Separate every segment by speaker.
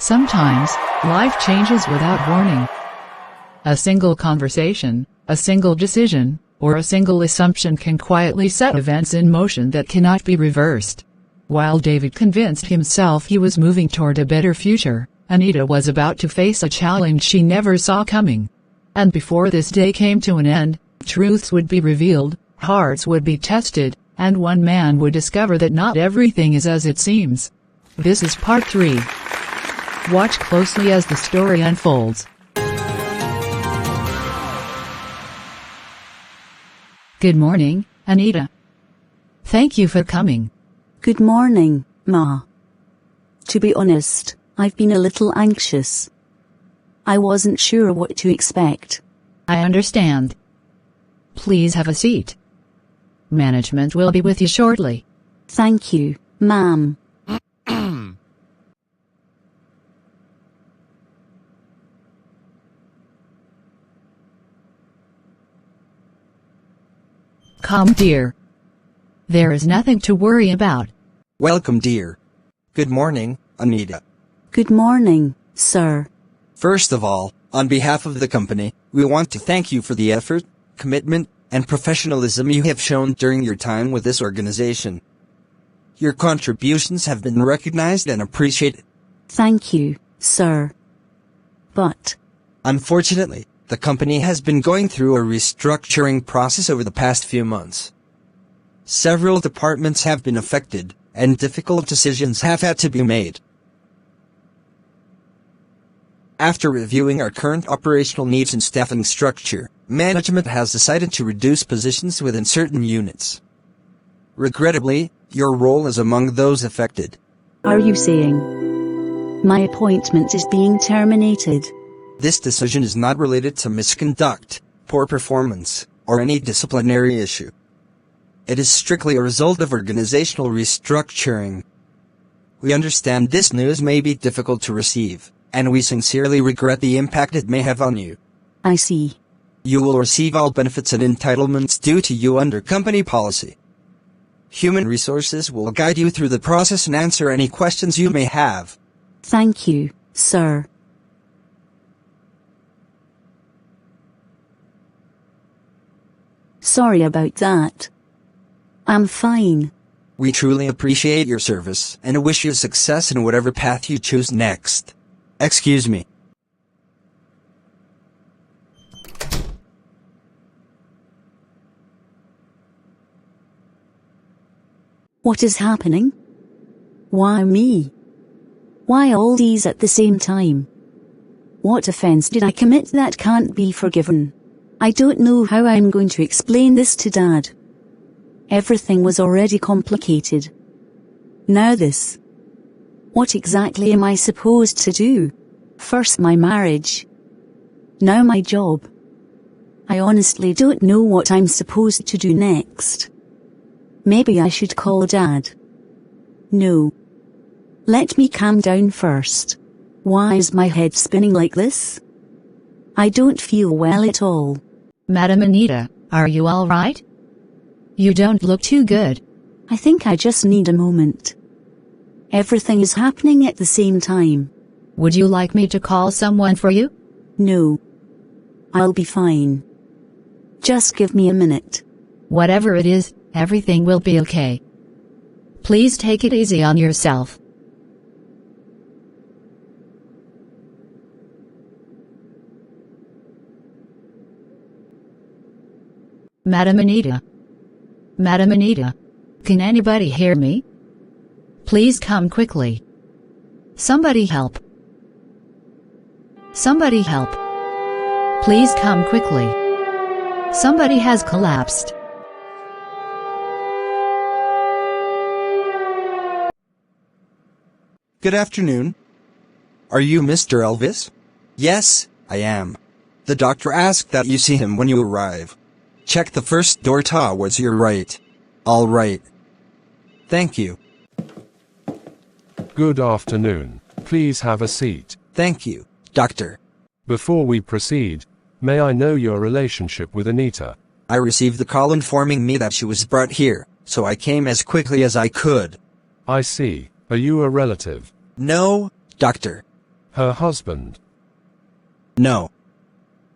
Speaker 1: Sometimes, life changes without warning. A single conversation, a single decision, or a single assumption can quietly set events in motion that cannot be reversed. While David convinced himself he was moving toward a better future, Anita was about to face a challenge she never saw coming. And before this day came to an end, truths would be revealed, hearts would be tested, and one man would discover that not everything is as it seems. This is part 3. Watch closely as the story unfolds. Good morning, Anita. Thank you for coming.
Speaker 2: Good morning, Ma. To be honest, I've been a little anxious. I wasn't sure what to expect.
Speaker 1: I understand. Please have a seat. Management will be with you shortly.
Speaker 2: Thank you, ma'am.
Speaker 1: Come, dear. There is nothing to worry about.
Speaker 3: Welcome, dear. Good morning, Anita.
Speaker 2: Good morning, sir.
Speaker 3: First of all, on behalf of the company, we want to thank you for the effort, commitment, and professionalism you have shown during your time with this organization. Your contributions have been recognized and appreciated.
Speaker 2: Thank you, sir. But,
Speaker 3: unfortunately, the company has been going through a restructuring process over the past few months. Several departments have been affected, and difficult decisions have had to be made. After reviewing our current operational needs and staffing structure, management has decided to reduce positions within certain units. Regrettably, your role is among those affected.
Speaker 2: Are you saying my appointment is being terminated?
Speaker 3: This decision is not related to misconduct, poor performance, or any disciplinary issue. It is strictly a result of organizational restructuring. We understand this news may be difficult to receive, and we sincerely regret the impact it may have on you.
Speaker 2: I see.
Speaker 3: You will receive all benefits and entitlements due to you under company policy. Human Resources will guide you through the process and answer any questions you may have.
Speaker 2: Thank you, sir. Sorry about that. I'm fine.
Speaker 3: We truly appreciate your service and wish you success in whatever path you choose next. Excuse me.
Speaker 2: What is happening? Why me? Why all these at the same time? What offense did I commit that can't be forgiven? I don't know how I'm going to explain this to Dad. Everything was already complicated. Now this. What exactly am I supposed to do? First my marriage. Now my job. I honestly don't know what I'm supposed to do next. Maybe I should call Dad. No. Let me calm down first. Why is my head spinning like this? I don't feel well at all.
Speaker 1: Madam Anita, are you all right? You don't look too good.
Speaker 2: I think I just need a moment. Everything is happening at the same time.
Speaker 1: Would you like me to call someone for you?
Speaker 2: No. I'll be fine. Just give me a minute.
Speaker 1: Whatever it is, everything will be okay. Please take it easy on yourself. Madam Anita. Madam Anita. Can anybody hear me? Please come quickly. Somebody help. Somebody help. Please come quickly. Somebody has collapsed.
Speaker 3: Good afternoon. Are you Mr. Elvis? Yes, I am. The doctor asked that you see him when you arrive. Check the first door towards your right. All right. Thank you.
Speaker 4: Good afternoon. Please have a seat.
Speaker 3: Thank you, doctor.
Speaker 4: Before we proceed, may I know your relationship with Anita?
Speaker 3: I received the call informing me that she was brought here, so I came as quickly as I could.
Speaker 4: I see. Are you a relative?
Speaker 3: No, doctor.
Speaker 4: Her husband.
Speaker 3: No.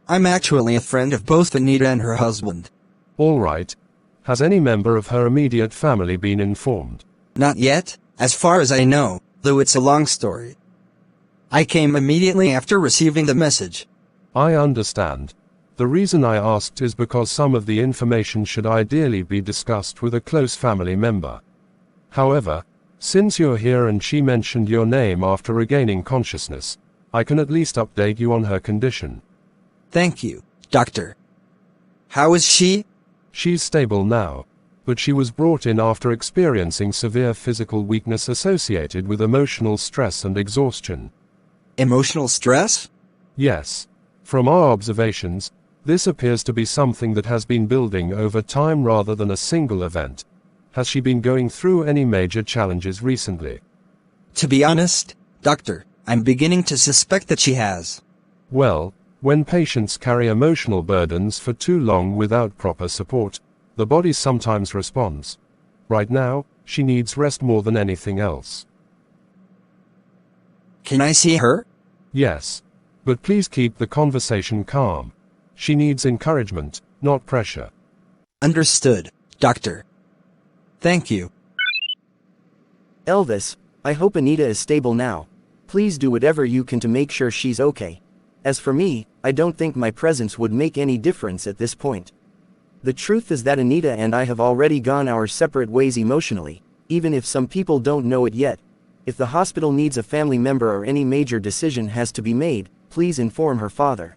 Speaker 3: I'm actually a friend of both Anita and her husband.
Speaker 4: All right. Has any member of her immediate family been informed?
Speaker 3: Not yet, as far as I know, though it's a long story. I came immediately after receiving the message.
Speaker 4: I understand. The reason I asked is because some of the information should ideally be discussed with a close family member. However, since you're here and she mentioned your name after regaining consciousness, I can at least update you on her condition.
Speaker 3: Thank you, Doctor. How is she?
Speaker 4: She's stable now, but she was brought in after experiencing severe physical weakness associated with emotional stress and exhaustion.
Speaker 3: Emotional stress?
Speaker 4: Yes. From our observations, this appears to be something that has been building over time rather than a single event. Has she been going through any major challenges recently?
Speaker 3: To be honest, Doctor, I'm beginning to suspect that she has.
Speaker 4: Well, when patients carry emotional burdens for too long without proper support, the body sometimes responds. Right now, she needs rest more than anything else.
Speaker 3: Can I see her?
Speaker 4: Yes. But please keep the conversation calm. She needs encouragement, not pressure.
Speaker 3: Understood, Doctor. Thank you.
Speaker 5: Elvis, I hope Anita is stable now. Please do whatever you can to make sure she's okay. As for me, I don't think my presence would make any difference at this point. The truth is that Anita and I have already gone our separate ways emotionally, even if some people don't know it yet. If the hospital needs a family member or any major decision has to be made, please inform her father.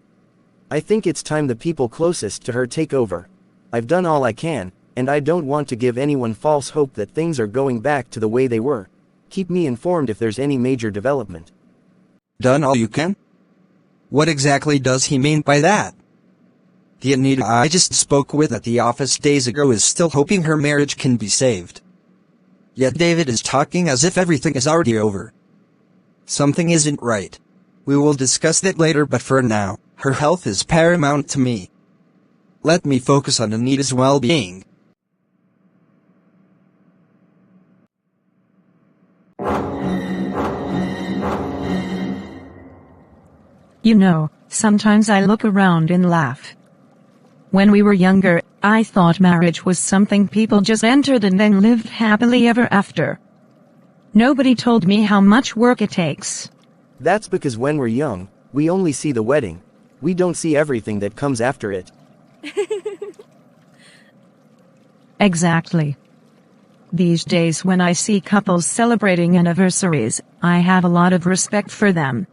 Speaker 5: I think it's time the people closest to her take over. I've done all I can, and I don't want to give anyone false hope that things are going back to the way they were. Keep me informed if there's any major development.
Speaker 3: Done all you can? What exactly does he mean by that? The Anita I just spoke with at the office days ago is still hoping her marriage can be saved. Yet David is talking as if everything is already over. Something isn't right. We will discuss that later, but for now, her health is paramount to me. Let me focus on Anita's well-being.
Speaker 6: You know, sometimes I look around and laugh. When we were younger, I thought marriage was something people just entered and then lived happily ever after. Nobody told me how much work it takes.
Speaker 5: That's because when we're young, we only see the wedding. We don't see everything that comes after it.
Speaker 6: Exactly. These days when I see couples celebrating anniversaries, I have a lot of respect for them.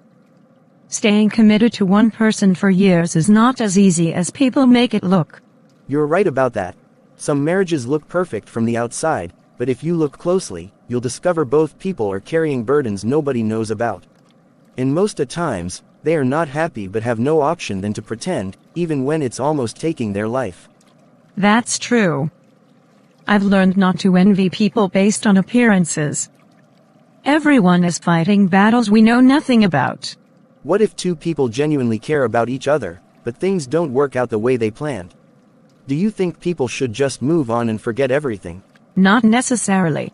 Speaker 6: Staying committed to one person for years is not as easy as people make it look.
Speaker 5: You're right about that. Some marriages look perfect from the outside, but if you look closely, you'll discover both people are carrying burdens nobody knows about. And most of times, they are not happy but have no option than to pretend, even when it's almost taking their life.
Speaker 6: That's true. I've learned not to envy people based on appearances. Everyone is fighting battles we know nothing about.
Speaker 5: What if two people genuinely care about each other, but things don't work out the way they planned? Do you think people should just move on and forget everything?
Speaker 6: Not necessarily.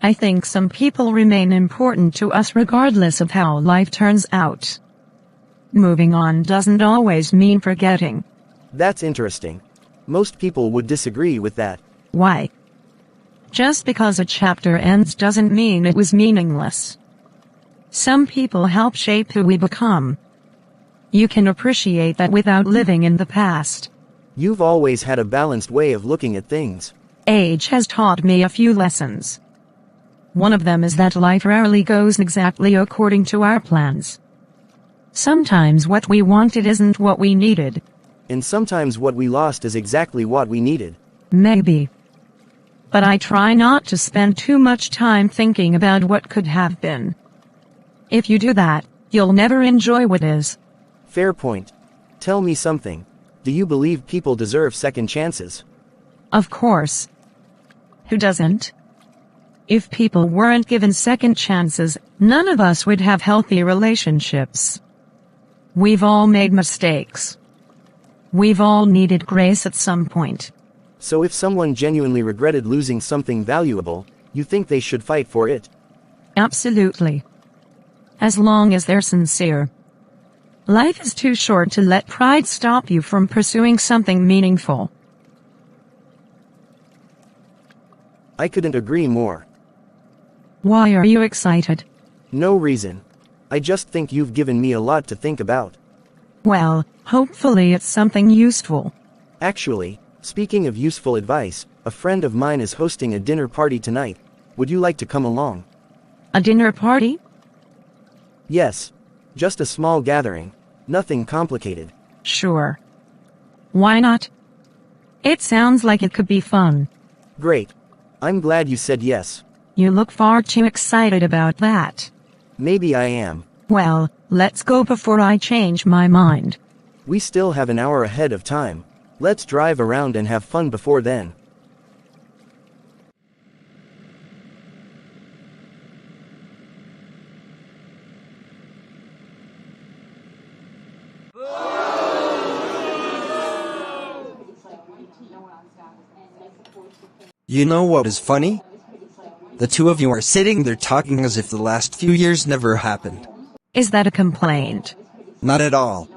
Speaker 6: I think some people remain important to us regardless of how life turns out. Moving on doesn't always mean forgetting.
Speaker 5: That's interesting. Most people would disagree with that.
Speaker 6: Why? Just because a chapter ends doesn't mean it was meaningless. Some people help shape who we become. You can appreciate that without living in the past.
Speaker 5: You've always had a balanced way of looking at things.
Speaker 6: Age has taught me a few lessons. One of them is that life rarely goes exactly according to our plans. Sometimes what we wanted isn't what we needed.
Speaker 5: And sometimes what we lost is exactly what we needed.
Speaker 6: Maybe. But I try not to spend too much time thinking about what could have been. If you do that, you'll never enjoy what is.
Speaker 5: Fair point. Tell me something. Do you believe people deserve second chances?
Speaker 6: Of course. Who doesn't? If people weren't given second chances, none of us would have healthy relationships. We've all made mistakes. We've all needed grace at some point.
Speaker 5: So if someone genuinely regretted losing something valuable, you think they should fight for it?
Speaker 6: Absolutely. as long as they're sincere. Life is too short to let pride stop you from pursuing something meaningful.
Speaker 5: I couldn't agree more.
Speaker 6: Why are you excited?
Speaker 5: No reason. I just think you've given me a lot to think about.
Speaker 6: Well, hopefully it's something useful.
Speaker 5: Actually, speaking of useful advice, a friend of mine is hosting a dinner party tonight. Would you like to come along?
Speaker 6: A dinner party?
Speaker 5: Yes. Just a small gathering. Nothing complicated.
Speaker 6: Sure. Why not? It sounds like it could be fun.
Speaker 5: Great. I'm glad you said yes.
Speaker 6: You look far too excited about that.
Speaker 5: Maybe I am.
Speaker 6: Well, let's go before I change my mind.
Speaker 5: We still have an hour ahead of time. Let's drive around and have fun before then.
Speaker 3: You know what is funny? The two of you are sitting there talking as if the last few years never happened.
Speaker 6: Is that a complaint?
Speaker 3: Not at all.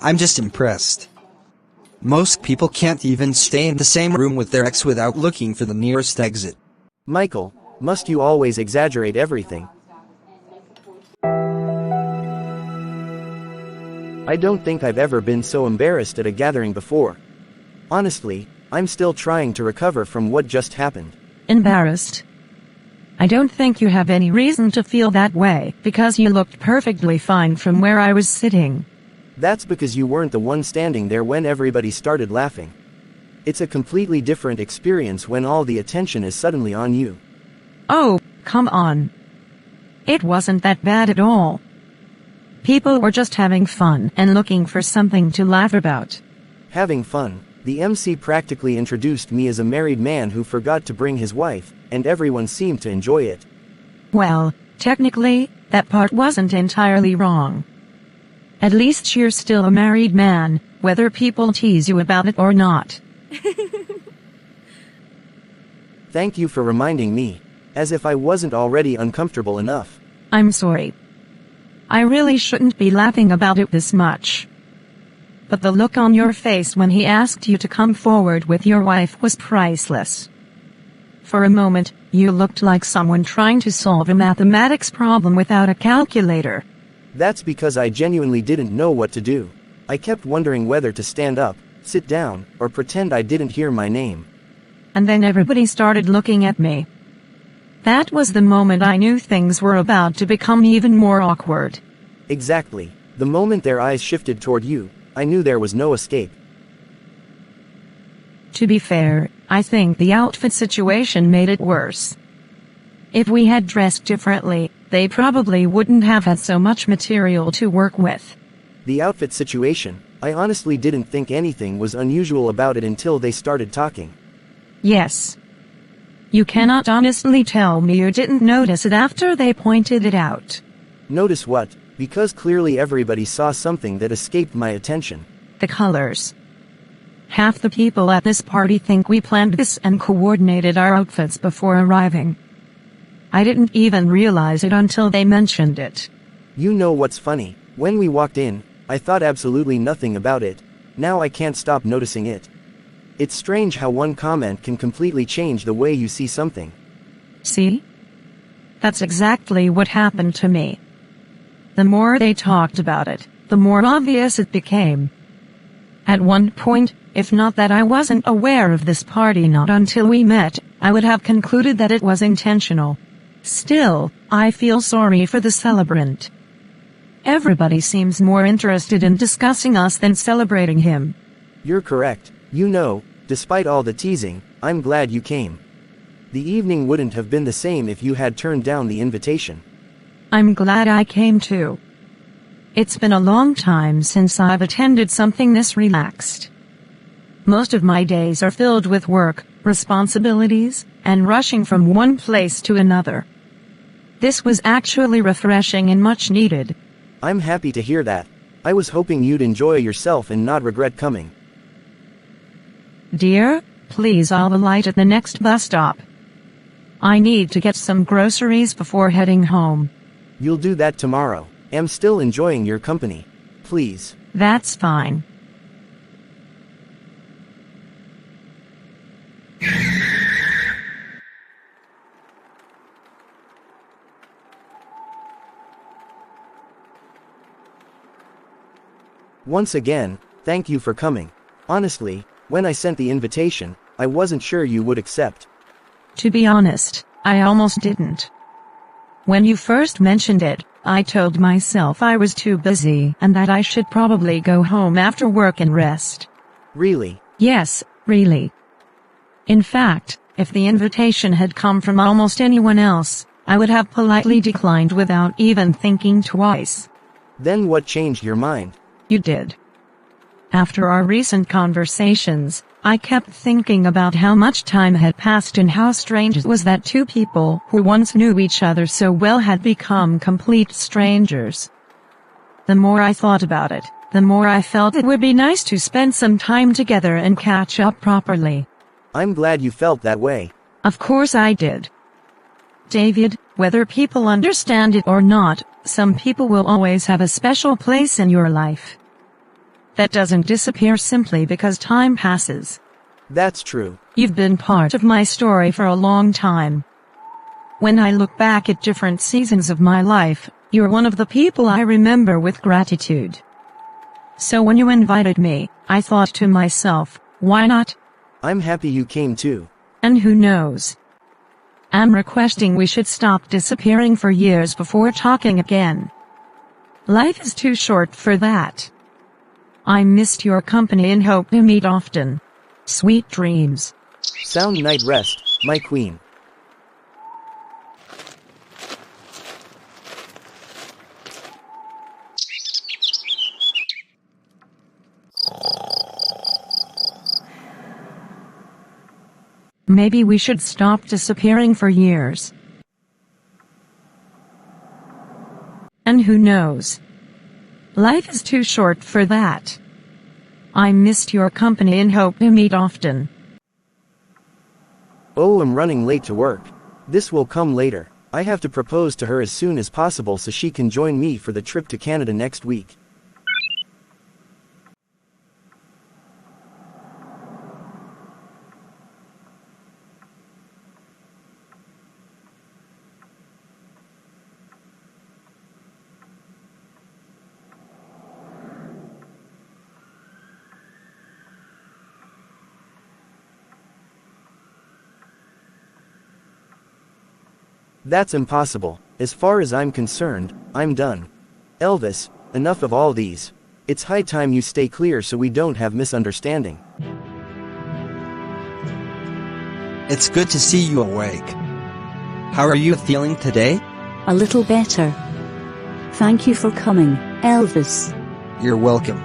Speaker 3: I'm just impressed. Most people can't even stay in the same room with their ex without looking for the nearest exit.
Speaker 5: Michael, must you always exaggerate everything? I don't think I've ever been so embarrassed at a gathering before. Honestly, I'm still trying to recover from what just happened.
Speaker 6: Embarrassed? I don't think you have any reason to feel that way, because you looked perfectly fine from where I was sitting.
Speaker 5: That's because you weren't the one standing there when everybody started laughing. It's a completely different experience when all the attention is suddenly on you.
Speaker 6: Oh, come on. It wasn't that bad at all. People were just having fun and looking for something to laugh about.
Speaker 5: Having fun. The MC practically introduced me as a married man who forgot to bring his wife, and everyone seemed to enjoy it.
Speaker 6: Well, technically, that part wasn't entirely wrong. At least you're still a married man, whether people tease you about it or not.
Speaker 5: Thank you for reminding me, as if I wasn't already uncomfortable enough.
Speaker 6: I'm sorry. I really shouldn't be laughing about it this much. But the look on your face when he asked you to come forward with your wife was priceless. For a moment, you looked like someone trying to solve a mathematics problem without a calculator.
Speaker 5: That's because I genuinely didn't know what to do. I kept wondering whether to stand up, sit down, or pretend I didn't hear my name.
Speaker 6: And then everybody started looking at me. That was the moment I knew things were about to become even more awkward.
Speaker 5: Exactly. The moment their eyes shifted toward you, I knew there was no escape.
Speaker 6: To be fair, I think the outfit situation made it worse. If we had dressed differently, they probably wouldn't have had so much material to work with.
Speaker 5: The outfit situation, I honestly didn't think anything was unusual about it until they started talking.
Speaker 6: Yes. You cannot honestly tell me you didn't notice it after they pointed it out.
Speaker 5: Notice what? Because clearly everybody saw something that escaped my attention.
Speaker 6: The colors. Half the people at this party think we planned this and coordinated our outfits before arriving. I didn't even realize it until they mentioned it.
Speaker 5: You know what's funny? When we walked in, I thought absolutely nothing about it. Now I can't stop noticing it. It's strange how one comment can completely change the way you see something.
Speaker 6: See? That's exactly what happened to me. The more they talked about it, the more obvious it became. At one point, if not that I wasn't aware of this party not until we met, I would have concluded that it was intentional. Still, I feel sorry for the celebrant. Everybody seems more interested in discussing us than celebrating him.
Speaker 5: You're correct. You know, despite all the teasing, I'm glad you came. The evening wouldn't have been the same if you had turned down the invitation.
Speaker 6: I'm glad I came too. It's been a long time since I've attended something this relaxed. Most of my days are filled with work, responsibilities, and rushing from one place to another. This was actually refreshing and much needed.
Speaker 5: I'm happy to hear that. I was hoping you'd enjoy yourself and not regret coming.
Speaker 6: Dear, please I'll alight at the next bus stop. I need to get some groceries before heading home.
Speaker 5: You'll do that tomorrow. I'm still enjoying your company. Please.
Speaker 6: That's fine.
Speaker 5: Once again, thank you for coming. Honestly, when I sent the invitation, I wasn't sure you would accept.
Speaker 6: To be honest, I almost didn't. When you first mentioned it, I told myself I was too busy and that I should probably go home after work and rest.
Speaker 5: Really?
Speaker 6: Yes, really. In fact, if the invitation had come from almost anyone else, I would have politely declined without even thinking twice.
Speaker 5: Then what changed your mind?
Speaker 6: You did. After our recent conversations, I kept thinking about how much time had passed and how strange it was that two people who once knew each other so well had become complete strangers. The more I thought about it, the more I felt it would be nice to spend some time together and catch up properly.
Speaker 5: I'm glad you felt that way.
Speaker 6: Of course I did. David, whether people understand it or not, some people will always have a special place in your life. That doesn't disappear simply because time passes.
Speaker 5: That's true.
Speaker 6: You've been part of my story for a long time. When I look back at different seasons of my life, you're one of the people I remember with gratitude. So when you invited me, I thought to myself, why not?
Speaker 5: I'm happy you came too.
Speaker 6: And who knows? I'm requesting we should stop disappearing for years before talking again. Life is too short for that. I missed your company and hope to meet often. Sweet dreams.
Speaker 5: Sound night rest, my queen.
Speaker 6: Maybe we should stop disappearing for years. And who knows? Life is too short for that. I missed your company and hope to meet often.
Speaker 5: Oh, I'm running late to work. This will come later. I have to propose to her as soon as possible so she can join me for the trip to Canada next week. That's impossible. As far as I'm concerned, I'm done. Elvis, enough of all these. It's high time you stay clear so we don't have misunderstanding.
Speaker 3: It's good to see you awake. How are you feeling today?
Speaker 2: A little better. Thank you for coming, Elvis.
Speaker 3: You're welcome.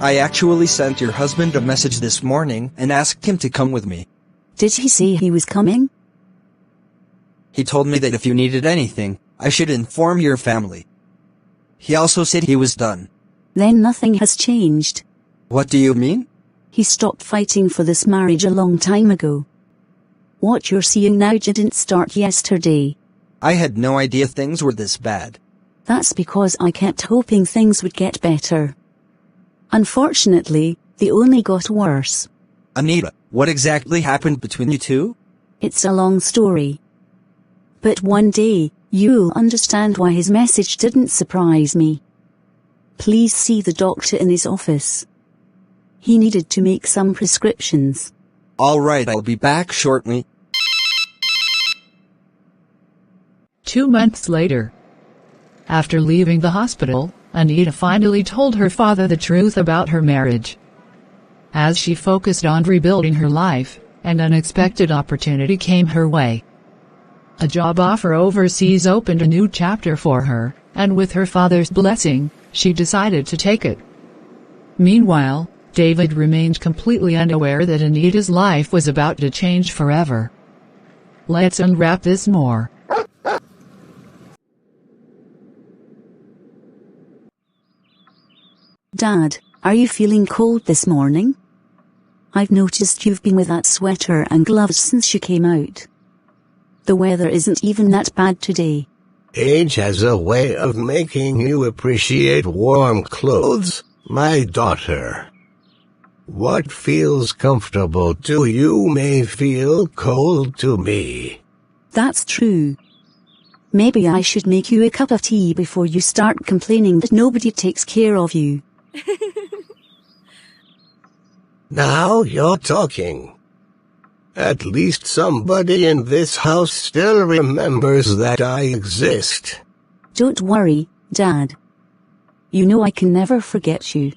Speaker 3: I actually sent your husband a message this morning and asked him to come with me.
Speaker 2: Did he say he was coming?
Speaker 3: He told me that if you needed anything, I should inform your family. He also said he was done.
Speaker 2: Then nothing has changed.
Speaker 3: What do you mean?
Speaker 2: He stopped fighting for this marriage a long time ago. What you're seeing now didn't start yesterday.
Speaker 3: I had no idea things were this bad.
Speaker 2: That's because I kept hoping things would get better. Unfortunately, they only got worse.
Speaker 3: Anita, what exactly happened between you two?
Speaker 2: It's a long story. But one day, you'll understand why his message didn't surprise me. Please see the doctor in his office. He needed to make some prescriptions.
Speaker 3: All right, I'll be back shortly.
Speaker 1: 2 months later. After leaving the hospital, Anita finally told her father the truth about her marriage. As she focused on rebuilding her life, an unexpected opportunity came her way. A job offer overseas opened a new chapter for her, and with her father's blessing, she decided to take it. Meanwhile, David remained completely unaware that Anita's life was about to change forever. Let's unwrap this more.
Speaker 2: Dad, are you feeling cold this morning? I've noticed you've been with that sweater and gloves since you came out. The weather isn't even that bad today.
Speaker 7: Age has a way of making you appreciate warm clothes, my daughter. What feels comfortable to you may feel cold to me.
Speaker 2: That's true. Maybe I should make you a cup of tea before you start complaining that nobody takes care of you.
Speaker 7: Now you're talking. At least somebody in this house still remembers that I exist.
Speaker 2: Don't worry, Dad. You know I can never forget you.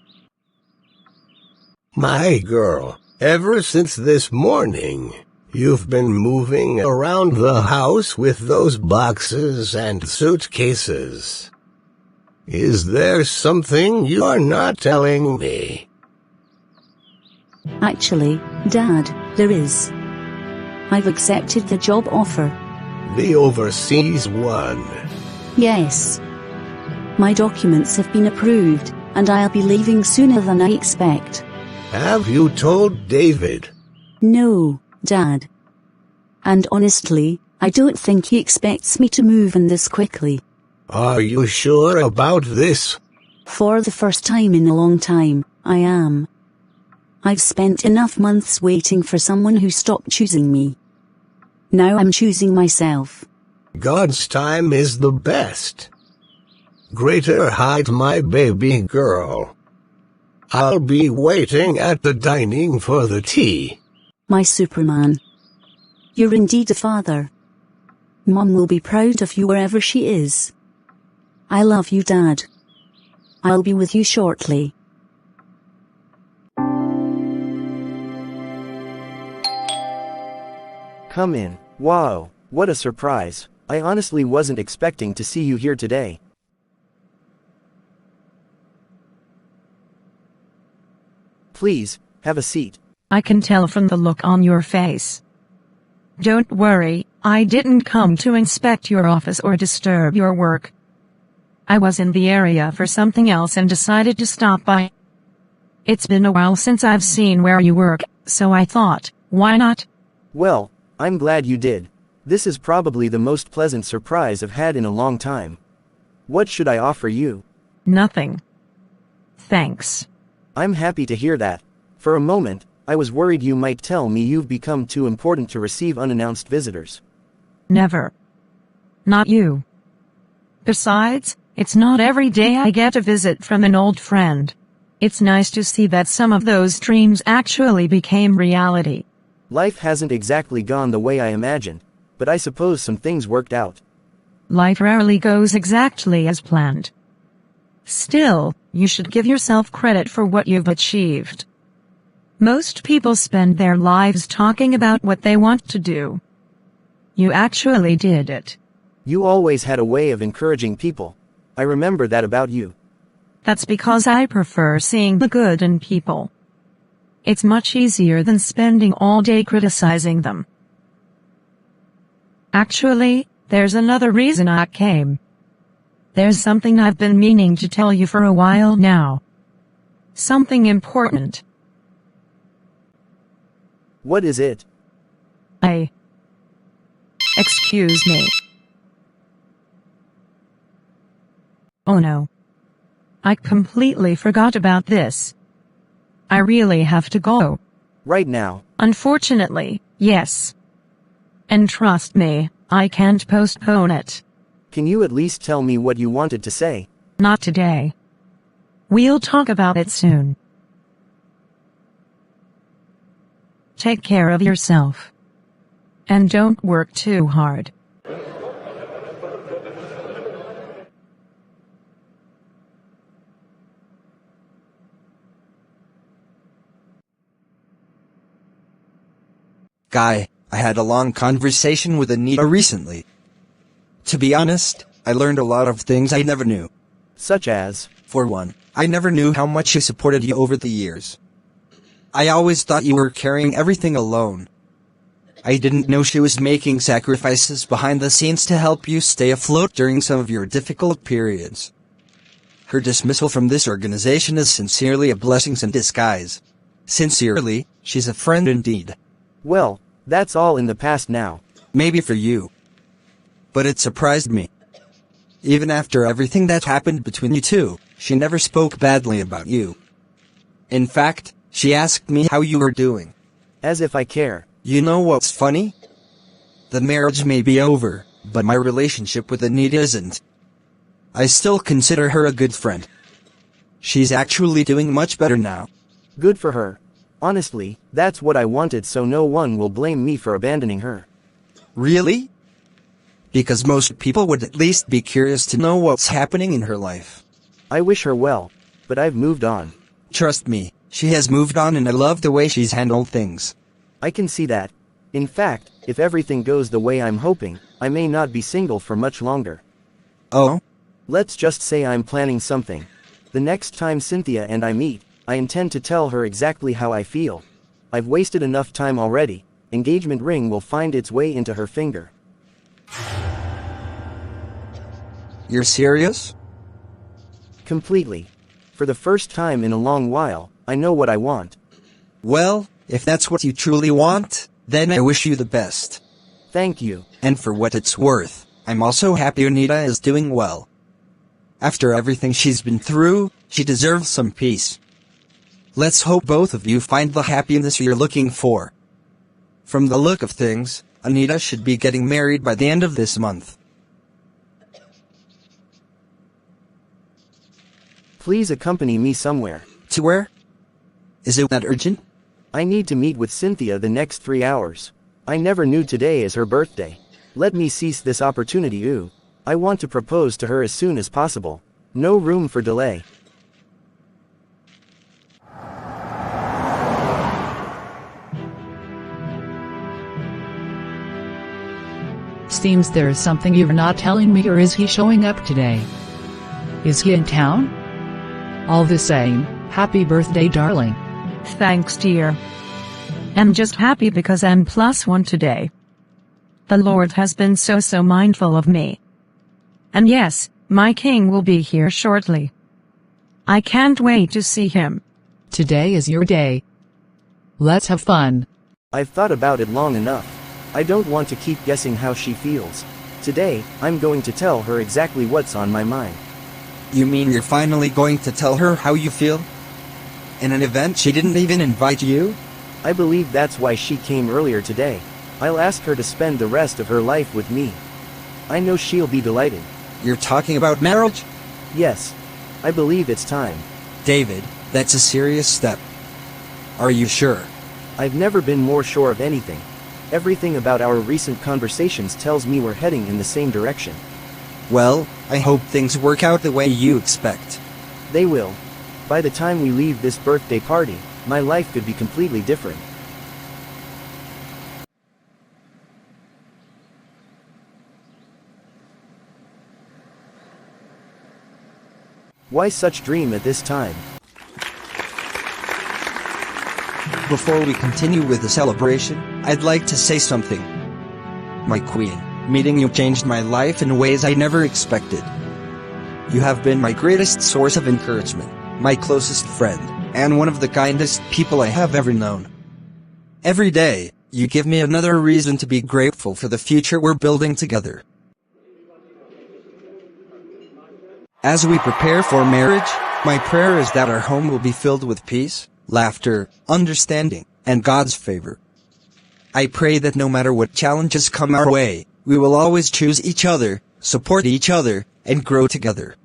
Speaker 7: My girl, ever since this morning, you've been moving around the house with those boxes and suitcases. Is there something you're not telling me?
Speaker 2: Actually, Dad, there is. I've accepted the job offer.
Speaker 7: The overseas one.
Speaker 2: Yes. My documents have been approved, and I'll be leaving sooner than I expect.
Speaker 7: Have you told David?
Speaker 2: No, Dad. And honestly, I don't think he expects me to move in this quickly.
Speaker 7: Are you sure about this?
Speaker 2: For the first time in a long time, I am. I've spent enough months waiting for someone who stopped choosing me. Now I'm choosing myself.
Speaker 7: God's time is the best. Greater height, my baby girl. I'll be waiting at the dining for the tea.
Speaker 2: My Superman. You're indeed a father. Mom will be proud of you wherever she is. I love you, Dad. I'll be with you shortly.
Speaker 5: Come in. Wow, what a surprise. I honestly wasn't expecting to see you here today. Please, have a seat.
Speaker 6: I can tell from the look on your face. Don't worry, I didn't come to inspect your office or disturb your work. I was in the area for something else and decided to stop by. It's been a while since I've seen where you work, so I thought, why not?
Speaker 5: Well, I'm glad you did. This is probably the most pleasant surprise I've had in a long time. What should I offer you?
Speaker 6: Nothing. Thanks.
Speaker 5: I'm happy to hear that. For a moment, I was worried you might tell me you've become too important to receive unannounced visitors.
Speaker 6: Never. Not you. Besides, it's not every day I get a visit from an old friend. It's nice to see that some of those dreams actually became reality.
Speaker 5: Life hasn't exactly gone the way I imagined, but I suppose some things worked out.
Speaker 6: Life rarely goes exactly as planned. Still, you should give yourself credit for what you've achieved. Most people spend their lives talking about what they want to do. You actually did it.
Speaker 5: You always had a way of encouraging people. I remember that about you.
Speaker 6: That's because I prefer seeing the good in people. It's much easier than spending all day criticizing them. Actually, there's another reason I came. There's something I've been meaning to tell you for a while now. Something important.
Speaker 5: What is it?
Speaker 6: Excuse me. Oh no. I completely forgot about this. I really have to go.
Speaker 5: Right now.
Speaker 6: Unfortunately, yes. And trust me, I can't postpone it.
Speaker 5: Can you at least tell me what you wanted to say?
Speaker 6: Not today. We'll talk about it soon. Take care of yourself. And don't work too hard.
Speaker 3: Guy, I had a long conversation with Anita recently. To be honest, I learned a lot of things I never knew.
Speaker 5: Such as?
Speaker 3: For one, I never knew how much she supported you over the years. I always thought you were carrying everything alone. I didn't know she was making sacrifices behind the scenes to help you stay afloat during some of your difficult periods. Her dismissal from this organization is sincerely a blessing in disguise. Sincerely, she's a friend indeed.
Speaker 5: Well, that's all in the past now.
Speaker 3: Maybe for you. But it surprised me. Even after everything that happened between you two, she never spoke badly about you. In fact, she asked me how you were doing.
Speaker 5: As if I care.
Speaker 3: You know what's funny? The marriage may be over, but my relationship with Anita isn't. I still consider her a good friend. She's actually doing much better now.
Speaker 5: Good for her. Honestly, that's what I wanted, so no one will blame me for abandoning her.
Speaker 3: Really? Because most people would at least be curious to know what's happening in her life.
Speaker 5: I wish her well, but I've moved on.
Speaker 3: Trust me, she has moved on, and I love the way she's handled things.
Speaker 5: I can see that. In fact, if everything goes the way I'm hoping, I may not be single for much longer.
Speaker 3: Oh?
Speaker 5: Let's just say I'm planning something. The next time Cynthia and I meet, I intend to tell her exactly how I feel. I've wasted enough time already. Engagement ring will find its way into her finger.
Speaker 3: You're serious?
Speaker 5: Completely. For the first time in a long while, I know what I want.
Speaker 3: Well, if that's what you truly want, then I wish you the best.
Speaker 5: Thank you.
Speaker 3: And for what it's worth, I'm also happy Anita is doing well. After everything she's been through, she deserves some peace. Let's hope both of you find the happiness you're looking for. From the look of things, Anita should be getting married by the end of this month.
Speaker 5: Please accompany me somewhere.
Speaker 3: To where? Is it that urgent?
Speaker 5: I need to meet with Cynthia the next 3 hours. I never knew today is her birthday. Let me seize this opportunity. I want to propose to her as soon as possible. No room for delay.
Speaker 1: Seems there is something you're not telling me, or is he showing up today? Is he in town? All the same, happy birthday, darling.
Speaker 6: Thanks, dear. I'm just happy because I'm +1 today. The Lord has been so mindful of me. And yes, my king will be here shortly. I can't wait to see him.
Speaker 1: Today is your day. Let's have fun.
Speaker 5: I've thought about it long enough. I don't want to keep guessing how she feels. Today, I'm going to tell her exactly what's on my mind.
Speaker 3: You mean you're finally going to tell her how you feel? In an event she didn't even invite you?
Speaker 5: I believe that's why she came earlier today. I'll ask her to spend the rest of her life with me. I know she'll be delighted.
Speaker 3: You're talking about marriage?
Speaker 5: Yes. I believe it's time.
Speaker 3: David, that's a serious step. Are you sure?
Speaker 5: I've never been more sure of anything. Everything about our recent conversations tells me we're heading in the same direction.
Speaker 3: Well, I hope things work out the way you expect.
Speaker 5: They will. By the time we leave this birthday party, my life could be completely different. Why such dream at this time?
Speaker 3: Before we continue with the celebration, I'd like to say something. My queen, meeting you changed my life in ways I never expected. You have been my greatest source of encouragement, my closest friend, and one of the kindest people I have ever known. Every day, you give me another reason to be grateful for the future we're building together. As we prepare for marriage, my prayer is that our home will be filled with peace, laughter, understanding, and God's favor. I pray that no matter what challenges come our way, we will always choose each other, support each other, and grow together.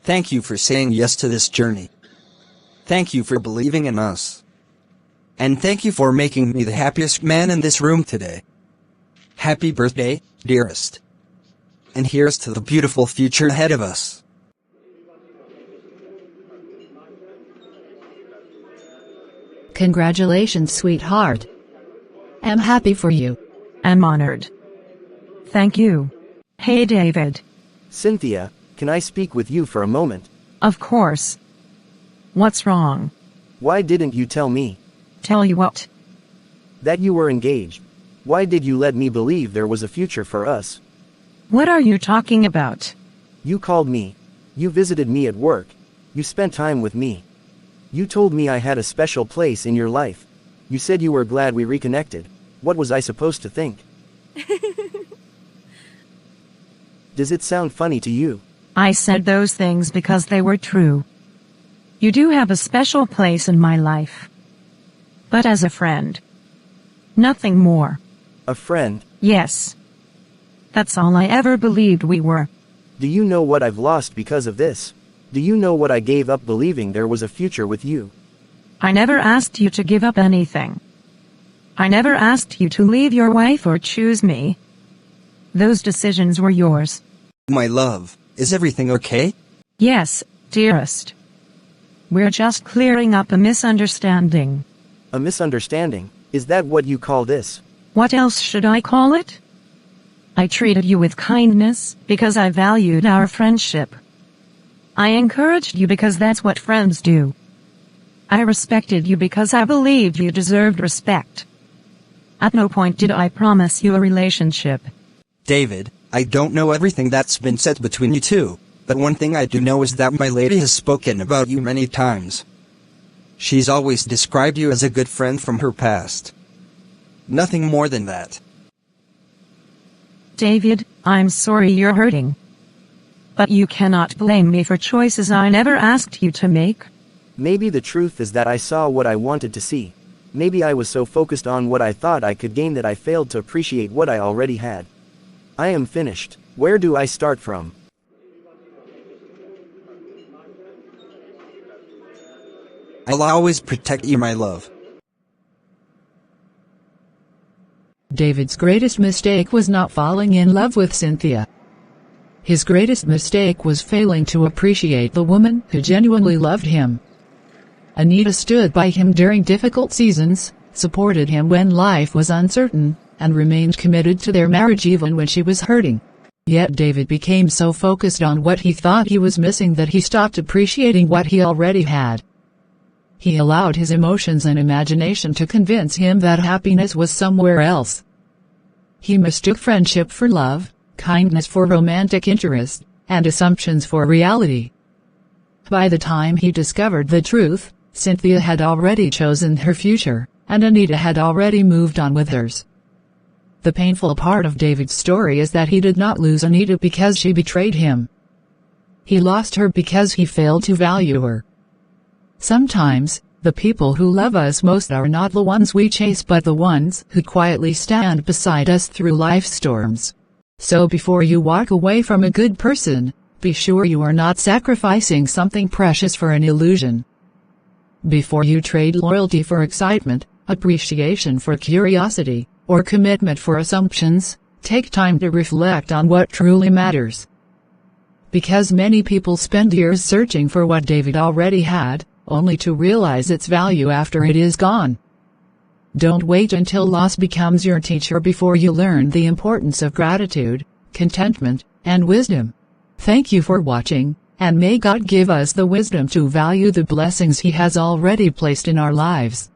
Speaker 3: Thank you for saying yes to this journey. Thank you for believing in us. And thank you for making me the happiest man in this room today. Happy birthday, dearest. And here's to the beautiful future ahead of us.
Speaker 1: Congratulations, sweetheart. I'm happy for you.
Speaker 6: I'm honored. Thank you. Hey, David.
Speaker 5: Cynthia, can I speak with you for a moment?
Speaker 6: Of course. What's wrong?
Speaker 5: Why didn't you tell me?
Speaker 6: Tell you what?
Speaker 5: That you were engaged. Why did you let me believe there was a future for us?
Speaker 6: What are you talking about?
Speaker 5: You called me. You visited me at work. You spent time with me. You told me I had a special place in your life. You said you were glad we reconnected. What was I supposed to think? Does it sound funny to you?
Speaker 6: I said those things because they were true. You do have a special place in my life. But as a friend. Nothing more.
Speaker 5: A friend?
Speaker 6: Yes. That's all I ever believed we were.
Speaker 5: Do you know what I've lost because of this? Do you know what I gave up believing there was a future with you?
Speaker 6: I never asked you to give up anything. I never asked you to leave your wife or choose me. Those decisions were yours.
Speaker 3: My love, is everything okay?
Speaker 6: Yes, dearest. We're just clearing up a misunderstanding.
Speaker 5: A misunderstanding? Is that what you call this?
Speaker 6: What else should I call it? I treated you with kindness because I valued our friendship. I encouraged you because that's what friends do. I respected you because I believed you deserved respect. At no point did I promise you a relationship.
Speaker 3: David, I don't know everything that's been said between you two, but one thing I do know is that my lady has spoken about you many times. She's always described you as a good friend from her past. Nothing more than that.
Speaker 6: David, I'm sorry you're hurting. But you cannot blame me for choices I never asked you to make.
Speaker 5: Maybe the truth is that I saw what I wanted to see. Maybe I was so focused on what I thought I could gain that I failed to appreciate what I already had. I am finished. Where do I start from?
Speaker 3: I'll always protect you, my love.
Speaker 1: David's greatest mistake was not falling in love with Cynthia. His greatest mistake was failing to appreciate the woman who genuinely loved him. Anita stood by him during difficult seasons, supported him when life was uncertain, and remained committed to their marriage even when she was hurting. Yet David became so focused on what he thought he was missing that he stopped appreciating what he already had. He allowed his emotions and imagination to convince him that happiness was somewhere else. He mistook friendship for love, kindness for romantic interest, and assumptions for reality. By the time he discovered the truth, Cynthia had already chosen her future, and Anita had already moved on with hers. The painful part of David's story is that he did not lose Anita because she betrayed him. He lost her because he failed to value her. Sometimes, the people who love us most are not the ones we chase but the ones who quietly stand beside us through life's storms. So before you walk away from a good person, be sure you are not sacrificing something precious for an illusion. Before you trade loyalty for excitement, appreciation for curiosity, or commitment for assumptions, take time to reflect on what truly matters. Because many people spend years searching for what David already had, only to realize its value after it is gone. Don't wait until loss becomes your teacher before you learn the importance of gratitude, contentment, and wisdom. Thank you for watching, and may God give us the wisdom to value the blessings He has already placed in our lives.